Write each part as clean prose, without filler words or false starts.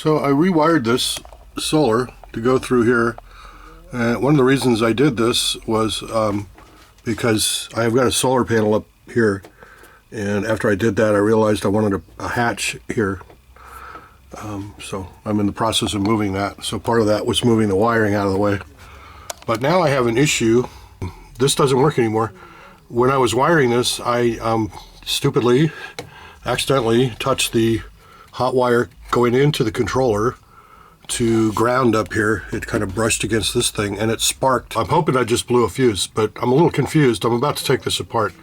So I rewired this solar to go through here. One of the reasons I did this was because I've got a solar panel up here, and after I did that I realized I wanted a hatch here. So I'm in the process of moving that. So part of that was moving the wiring out of the way. But now I have an issue. This doesn't work anymore. When I was wiring this, I stupidly, accidentally touched the hot wire going into the controller to ground up here. It kind of brushed against this thing and it sparked. I'm hoping I just blew a fuse, but I'm a little confused. I'm about to take this apart.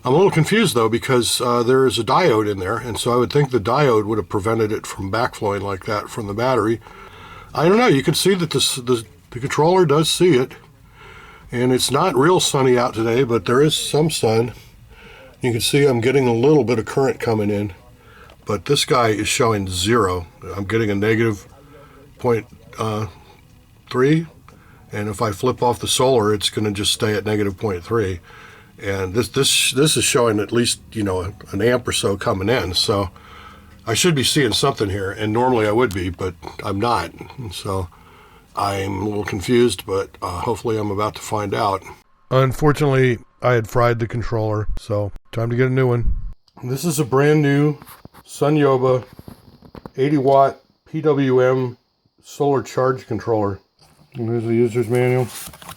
I'm a little confused though because there is a diode in there, and so I would think the diode would have prevented it from backflowing like that from the battery. I don't know. You can see that the controller does see it, and it's not real sunny out today, but there is some sun. You can see I'm getting a little bit of current coming in, but this guy is showing 0. I'm getting a negative 0.3, and if I flip off the solar, it's going to just stay at negative 0.3. And this is showing at least, you know, an amp or so coming in. So I should be seeing something here, and normally I would be, but I'm not. And so I'm a little confused, but hopefully I'm about to find out. Unfortunately, I had fried the controller, so time to get a new one. This is a brand new Sun Yoba 80 watt PWM solar charge controller. And here's the user's manual.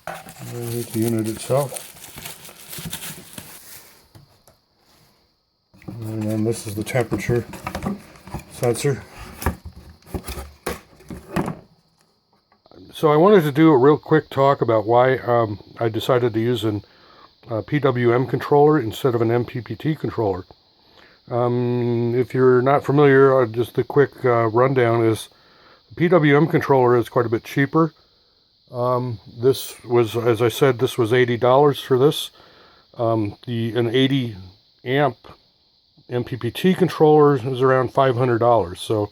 And here's the unit itself. And then this is the temperature sensor. So I wanted to do a real quick talk about why I decided to use a PWM controller instead of an MPPT controller. If you're not familiar, just a quick rundown is the PWM controller is quite a bit cheaper. This was, as I said, this was $80 for this. An 80 amp MPPT controller is around $500, so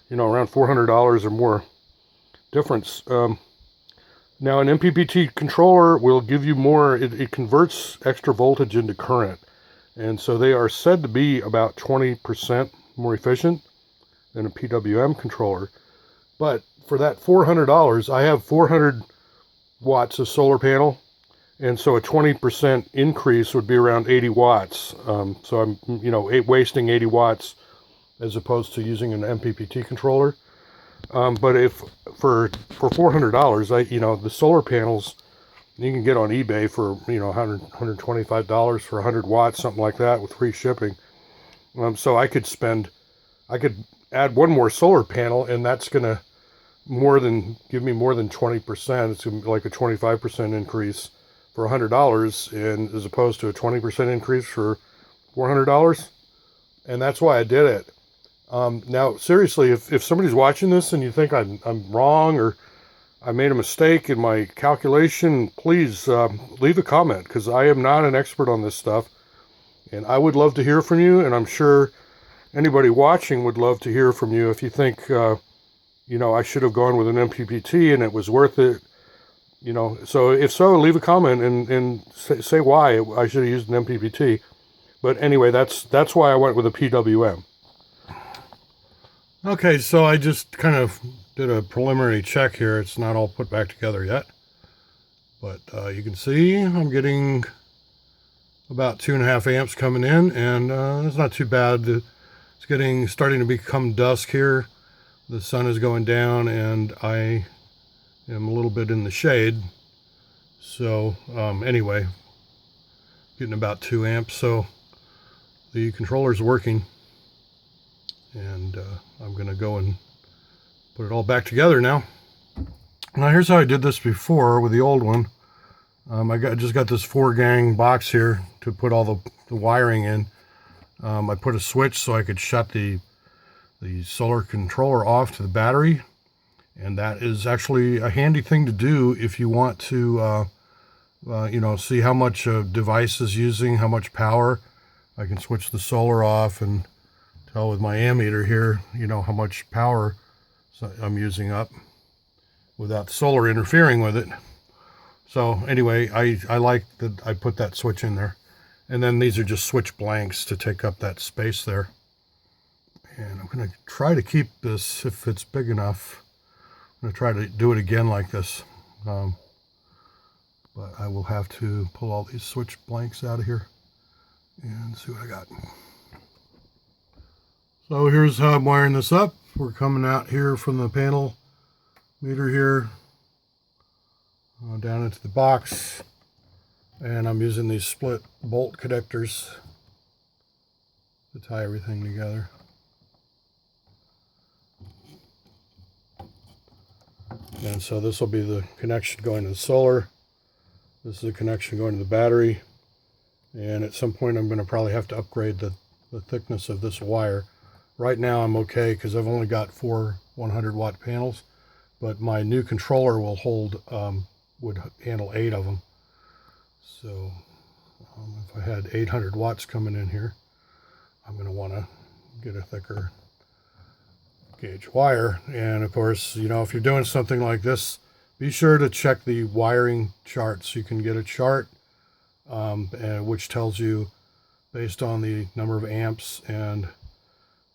you know, around $400 or more difference. Now an MPPT controller will give you more, it converts extra voltage into current, and so they are said to be about 20% more efficient than a PWM controller. But for that $400, I have 400 watts of solar panel, and so a 20% increase would be around 80 watts. So I'm, you know, wasting 80 watts as opposed to using an MPPT controller. But if for $400, you know, the solar panels you can get on eBay for, you know, $125 for 100 watts, something like that, with free shipping. So I could add one more solar panel, and that's gonna give me more than 20%. It's gonna be like a 25% increase for $100, and as opposed to a 20% increase for $400. And that's why I did it. Now, seriously, if somebody's watching this and you think I'm wrong or I made a mistake in my calculation, please leave a comment, because I am not an expert on this stuff, and I would love to hear from you, and I'm sure anybody watching would love to hear from you if you think, you know, I should have gone with an MPPT and it was worth it. You know, so if so, leave a comment and say why I should have used an MPPT. But anyway, that's why I went with a PWM. Okay, so I just kind of did a preliminary check here. It's not all put back together yet, but you can see I'm getting about 2.5 amps coming in, and it's not too bad. It's starting to become dusk here. The sun is going down, and I am a little bit in the shade. So anyway, getting about 2 amps. So the controller's working, and I'm going to go and put it all back together now. Now here's how I did this before with the old one. I just got this 4-gang box here to put all the wiring in. I put a switch so I could shut the solar controller off to the battery, and that is actually a handy thing to do if you want to you know, see how much a device is using, how much power. I can switch the solar off and tell with my ammeter here, you know, how much power I'm using up without the solar interfering with it. So anyway, I like that I put that switch in there. And then these are just switch blanks to take up that space there. And I'm going to try to keep this, if it's big enough, I'm going to try to do it again like this. But I will have to pull all these switch blanks out of here and see what I got. So here's how I'm wiring this up. We're coming out here from the panel meter here down into the box, and I'm using these split bolt connectors to tie everything together. And so this will be the connection going to the solar. This is the connection going to the battery. And at some point I'm going to probably have to upgrade the thickness of this wire. Right now I'm okay because I've only got 4 100-watt panels, but my new controller will hold, would handle 8 of them. So if I had 800 watts coming in here, I'm going to want to get a thicker gauge wire. And of course, you know, if you're doing something like this, be sure to check the wiring charts. You can get a chart which tells you based on the number of amps and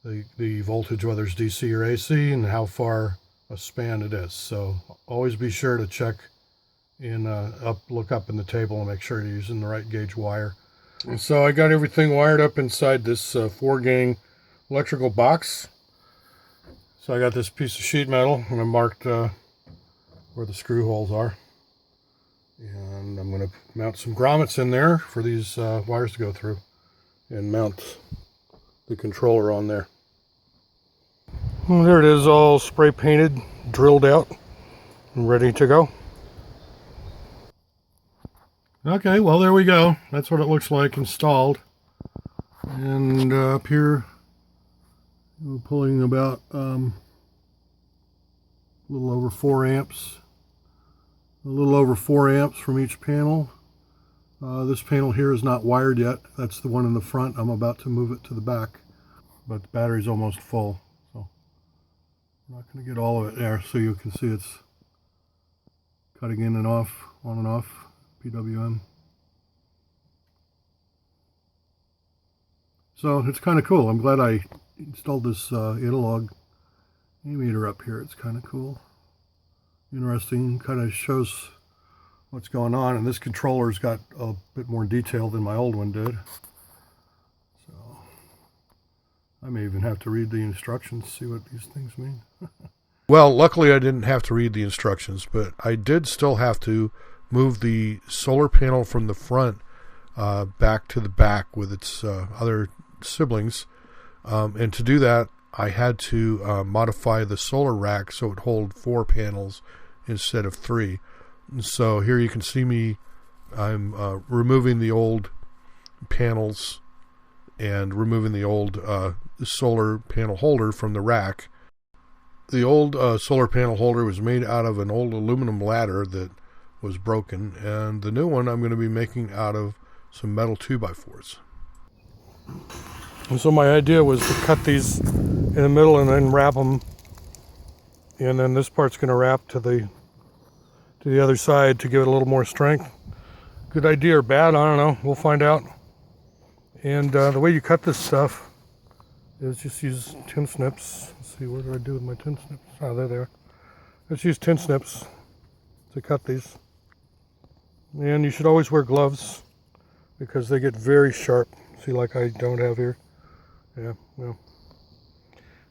the voltage, whether it's DC or AC, and how far a span it is. So always be sure to check in look up in the table and make sure you're using the right gauge wire. And so I got everything wired up inside this 4-gang electrical box. So I got this piece of sheet metal, and I marked where the screw holes are. And I'm going to mount some grommets in there for these wires to go through, and mount the controller on there. Well, there it is, all spray painted, drilled out, and ready to go. Okay, well, there we go. That's what it looks like installed. And up here, we're pulling about a little over 4 amps. A little over 4 amps from each panel. This panel here is not wired yet. That's the one in the front. I'm about to move it to the back, but the battery's almost full, so I'm not going to get all of it there. So you can see it's cutting in and off, on and off, PWM. So it's kind of cool. I'm glad I installed this analog ammeter up here. It's kind of cool. Interesting, kind of shows what's going on, and this controller's got a bit more detail than my old one did. So I may even have to read the instructions, see what these things mean. Well, luckily I didn't have to read the instructions, but I did still have to move the solar panel from the front back to the back with its other siblings, and to do that I had to modify the solar rack so it would hold 4 panels instead of 3. And so here you can see me, I'm removing the old panels and removing the old solar panel holder from the rack. The old solar panel holder was made out of an old aluminum ladder that was broken, and the new one I'm going to be making out of some metal 2x4s. And so my idea was to cut these in the middle and then wrap them, and then this part's going to wrap to the other side to give it a little more strength. Good idea or bad, I don't know, we'll find out. And the way you cut this stuff is just use tin snips. Let's see, what do I do with my tin snips? Oh, there they are. Let's use tin snips to cut these. And you should always wear gloves because they get very sharp. See, like I don't have here. Yeah, well,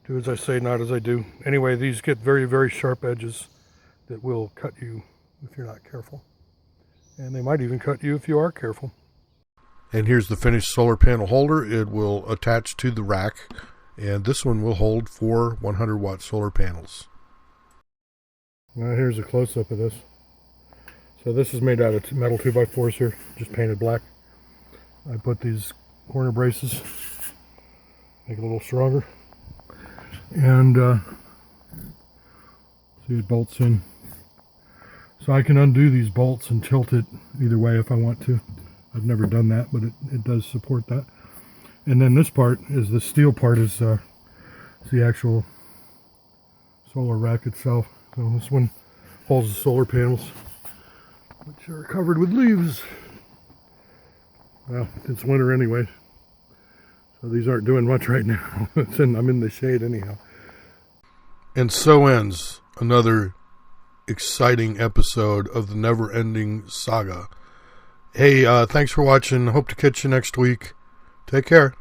do as I say, not as I do. Anyway, these get very, very sharp edges that will cut you if you're not careful. And they might even cut you if you are careful. And here's the finished solar panel holder. It will attach to the rack, and this one will hold 4 100-watt solar panels. Now here's a close-up of this. So this is made out of metal 2x4s here, just painted black. I put these corner braces, make it a little stronger, and see, it bolts in. So I can undo these bolts and tilt it either way if I want to. I've never done that, but it does support that. And then this part is the steel part, is the actual solar rack itself. So this one holds the solar panels, which are covered with leaves. Well, it's winter anyway, So these aren't doing much right now. I'm in the shade anyhow. And so ends another exciting episode of the never-ending saga. Hey, thanks for watching. Hope to catch you next week. Take care.